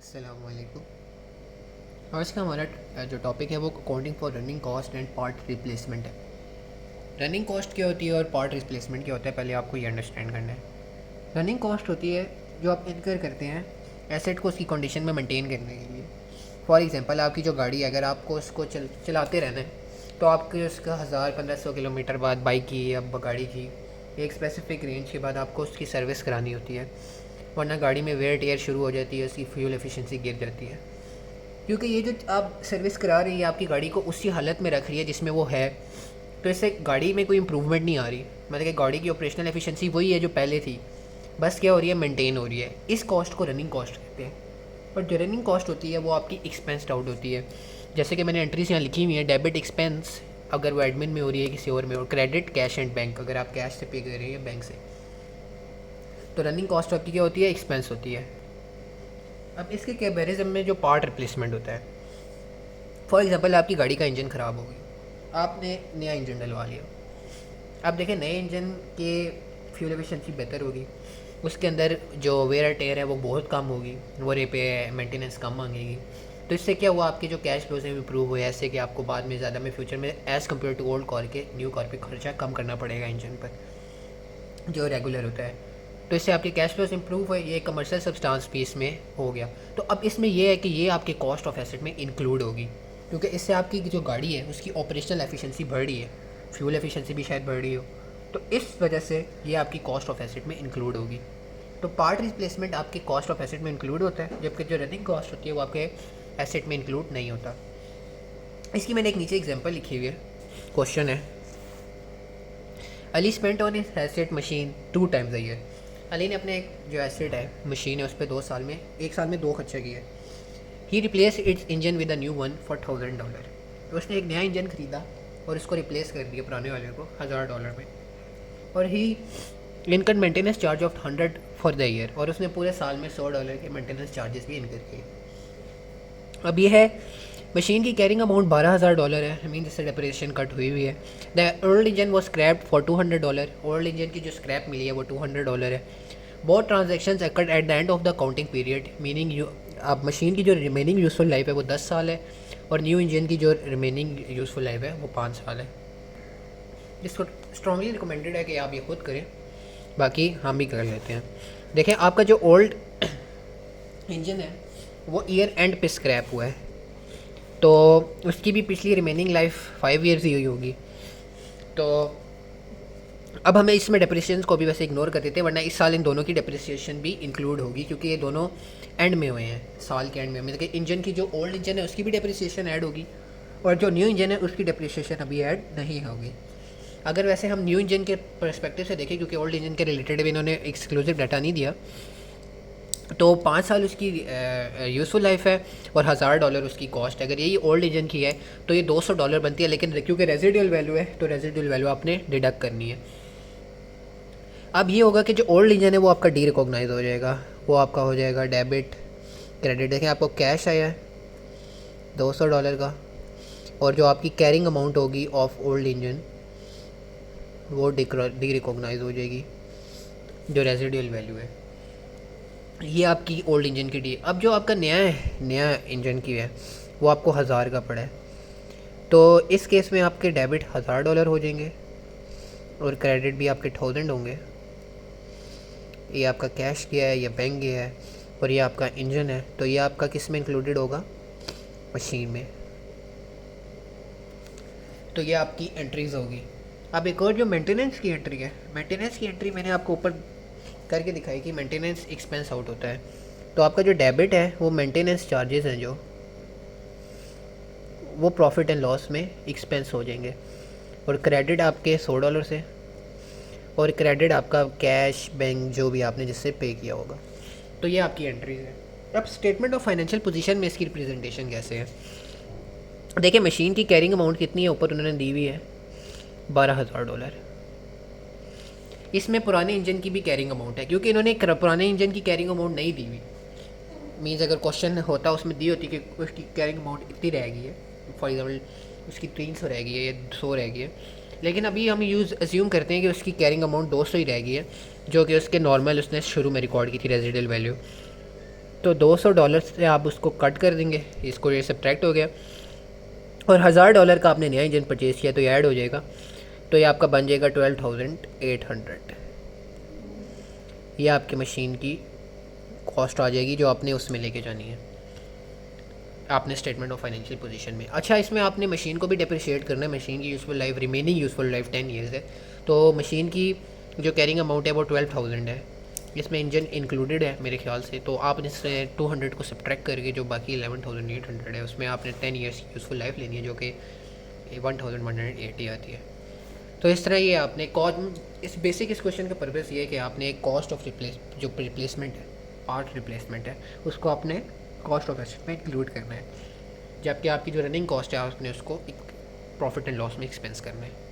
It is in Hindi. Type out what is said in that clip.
अस्सलामुअलैकुम। आज का हमारा जो टॉपिक है वो accounting for running cost and part replacement है। रनिंग कॉस्ट क्या होती है और पार्ट रिप्लेसमेंट क्या होता है, पहले आपको ये अंडरस्टैंड करना है। रनिंग कॉस्ट होती है जो आप इनकर करते हैं एसेट को उसकी कंडीशन में मेंटेन करने के लिए। फॉर एग्जांपल आपकी जो गाड़ी है, अगर आपको उसको चलाते रहना है तो आपके उसका 1000-1500 किलोमीटर बाद बाइक की या गाड़ी की एक स्पेसिफिक रेंज के बाद आपको उसकी सर्विस करानी होती है, वरना गाड़ी में वेयर टेयर शुरू हो जाती है, उसकी फ्यूल एफिशिएंसी गिर जाती है। क्योंकि ये जो आप सर्विस करा रही है आपकी गाड़ी को उसी हालत में रख रही है जिसमें वो है, तो इससे गाड़ी में कोई इम्प्रूवमेंट नहीं आ रही। मतलब कि गाड़ी की ऑपरेशनल एफिशिएंसी वही है जो पहले थी, बस क्या हो रही है, मेंटेन हो रही है। इस कॉस्ट को रनिंग कॉस्ट कहते हैं। और जो रनिंग कॉस्ट होती है वो आपकी एक्सपेंस्ड आउट होती है। जैसे कि मैंने एंट्रीज यहाँ लिखी हुई है, डेबिट एक्सपेंस अगर वो एडमिन में हो रही है किसी और में, और क्रेडिट कैश एंड बैंक अगर आप कैश से पे कर रहे हैं बैंक से। तो रनिंग कॉस्ट आपकी क्या होती है, एक्सपेंस होती है। अब इसके कंपेरिजन में जो पार्ट रिप्लेसमेंट होता है, फॉर एग्जांपल आपकी गाड़ी का इंजन ख़राब हो गई, आपने नया इंजन डलवा लिया। अब देखें नए इंजन के फ्यूल एफिशिएंसी बेहतर होगी, उसके अंदर जो वेयर टेयर है वो बहुत कम होगी, वो रिपेयर मेंटेनेंस कम मांगेगी। तो इससे क्या हुआ, आपके जो कैश फ्लोज हैं इम्प्रूव हुए, ऐसे कि आपको बाद में ज़्यादा में फ्यूचर में as compare to old car के न्यू कार पे खर्चा कम करना पड़ेगा इंजन पर जो रेगुलर होता है। तो इससे आपके कैश फ्लोज इंप्रूव हुए, ये कमर्शियल सब्सटेंस पीस में हो गया। तो अब इसमें यह है कि ये आपके कॉस्ट ऑफ एसेट में इंक्लूड होगी, क्योंकि इससे आपकी जो गाड़ी है उसकी ऑपरेशनल एफिशिएंसी बढ़ रही है, फ्यूल एफिशिएंसी भी शायद बढ़ रही हो, तो इस वजह से ये आपकी कॉस्ट ऑफ एसेट में इंक्लूड होगी। तो पार्ट रिप्लेसमेंट आपके कॉस्ट ऑफ एसेट में इंक्लूड होता है, जबकि जो रनिंग कॉस्ट होती है वो आपके एसेट में इंक्लूड नहीं होता। इसकी मैंने एक नीचे एग्जांपल लिखी हुई है। क्वेश्चन है, Ali spent on his asset machine 2 times a year। Ali ने अपने एक जो एसेट है मशीन है उस पर 1 साल में 2 खर्चा किया। He replace its engine with a new one for $1000। तो उसने एक नया इंजन ख़रीदा और उसको रिप्लेस कर दिया पुराने वाले को $1000 में। और he income maintenance charge of 100 for the year, और उसने पूरे साल में $100 के मेंटेनेंस चार्जेस भी इनकर किए। अब ये है मशीन की कैरिंग अमाउंट $12000 है, मीन जिससे डेप्रिसिएशन कट हुई हुई है। The old engine was scraped for $200। Old engine की जो स्क्रैप मिली है वो $200 है। Both transaction occurred at the end of the counting period, meaning अब मशीन की जो रिमेनिंग यूजफुल लाइफ है वो 10 साल है, और न्यू इंजन की जो रिमेनिंग यूजफुल लाइफ है वो 5 साल है। जिसको स्ट्रॉन्गली रिकमेंडेड है कि आप ये खुद करें, बाकी हम भी कर लेते हैं। देखें आपका जो ओल्ड इंजन है वो ईयर एंड पे स्क्रैप हुआ है, तो उसकी भी पिछली रिमेनिंग लाइफ 5 ईयर्स ही हुई होगी। तो अब हमें इसमें डेप्रिसिएशन को भी वैसे इग्नोर कर देते हैं, वरना इस साल इन दोनों की डेप्रिसिएशन भी इंक्लूड होगी, क्योंकि ये दोनों एंड में हुए हैं, साल के एंड में। मतलब कि इंजन की जो ओल्ड इंजन है उसकी भी डेप्रिसिएशन ऐड होगी, और जो न्यू इंजन है उसकी डेप्रिसिएशन अभी ऐड नहीं होगी। अगर वैसे हम न्यू इंजन के पर्सपेक्टिव से देखें, क्योंकि ओल्ड इंजन के रिलेटेड भी इन्होंने एक्सक्लूसिव डाटा नहीं दिया, तो 5 साल उसकी यूज़फुल लाइफ है और $1000 उसकी कॉस्ट है। अगर यही ओल्ड इंजन की है तो ये $200 बनती है, लेकिन क्योंकि रेजिडुअल वैल्यू है तो रेजिडुअल वैल्यू आपने डिडक्ट करनी है। अब ये होगा कि जो ओल्ड इंजन है वो आपका डी रिकॉग्नाइज हो जाएगा, वो आपका हो जाएगा डेबिट क्रेडिट। देखें आपको कैश आया है $200 का, और जो आपकी कैरिंग अमाउंट होगी ऑफ ओल्ड इंजन वो डी रिकॉग्नाइज हो जाएगी, जो रेजिडुअल वैल्यू है। ये आपकी ओल्ड इंजन की डी। अब जो आपका नया इंजन की है वो आपको 1000 का पड़ा है, तो इस केस में आपके डेबिट $1000 हो जाएंगे और क्रेडिट भी आपके 1000 होंगे। ये आपका कैश गया है, ये बैंक गया है, और ये आपका इंजन है, तो ये आपका किस में इंक्लूडेड होगा, मशीन में। तो ये आपकी एंट्रीज होगी। अब एक और जो मेंटेनेंस की एंट्री है, मेंटेनेंस की एंट्री मैंने आपको ऊपर करके दिखाई कि मेंटेनेंस एक्सपेंस आउट होता है। तो आपका जो डेबिट है वो मेंटेनेंस चार्जेस हैं, जो वो प्रॉफिट एंड लॉस में एक्सपेंस हो जाएंगे, और क्रेडिट आपके $100 से, और क्रेडिट आपका कैश बैंक जो भी आपने जिससे पे किया होगा। तो ये आपकी एंट्रीज है। अब स्टेटमेंट ऑफ फाइनेंशियल पोजीशन में इसकी रिप्रेजेंटेशन कैसे है, देखिए मशीन की कैरिंग अमाउंट कितनी है, ऊपर उन्होंने दी हुई है $12000। इसमें पुराने इंजन की भी कैरिंग अमाउंट है, क्योंकि इन्होंने पुराने इंजन की कैरिंग अमाउंट नहीं दी हुई। मीन्स अगर क्वेश्चन होता उसमें दी होती कि उसकी कैरिंग अमाउंट इतनी रह गई है, फॉर एग्जांपल उसकी 300 रह गई है या 100 रह गई है, लेकिन अभी हम अज्यूम करते हैं कि उसकी कैरिंग अमाउंट 200 ही रह गई है, जो कि उसके नॉर्मल उसने शुरू में रिकॉर्ड की थी रेजिडुअल वैल्यू। तो $200 से आप उसको कट कर देंगे, इसको ये सब्ट्रैक्ट हो गया, और $1000 का आपने नया इंजन परचेज़ किया तो ये ऐड हो जाएगा, तो ये आपका बन जाएगा 12,800। ये आपकी मशीन की कॉस्ट आ जाएगी जो आपने उसमें लेके जानी है, आपने स्टेटमेंट ऑफ फाइनेंशियल पोजीशन में। अच्छा, इसमें आपने मशीन को भी डिप्रिशिएट करना है। मशीन की useful life, remaining useful life 10 years है, तो मशीन की जो कैरिंग अमाउंट है वो 12,000 है, इसमें इंजन इंक्लूडेड है मेरे ख्याल से। तो आप इससे 200 को सब्ट्रैक्ट करके जो बाकी 11,800 है उसमें आपने 10 ईयर्स की यूज़फुल लाइफ लेनी है, जो कि 1180 आती है। तो इस तरह ये आपने इस बेसिक इस क्वेश्चन का पर्पस ये है कि आपने एक कॉस्ट ऑफ जो रिप्लेसमेंट है, पार्ट रिप्लेसमेंट है, उसको आपने कॉस्ट ऑफ एसेट में इंक्लूड करना है, जबकि आपकी जो रनिंग कॉस्ट है आपने उसको एक प्रॉफिट एंड लॉस में एक्सपेंस करना है।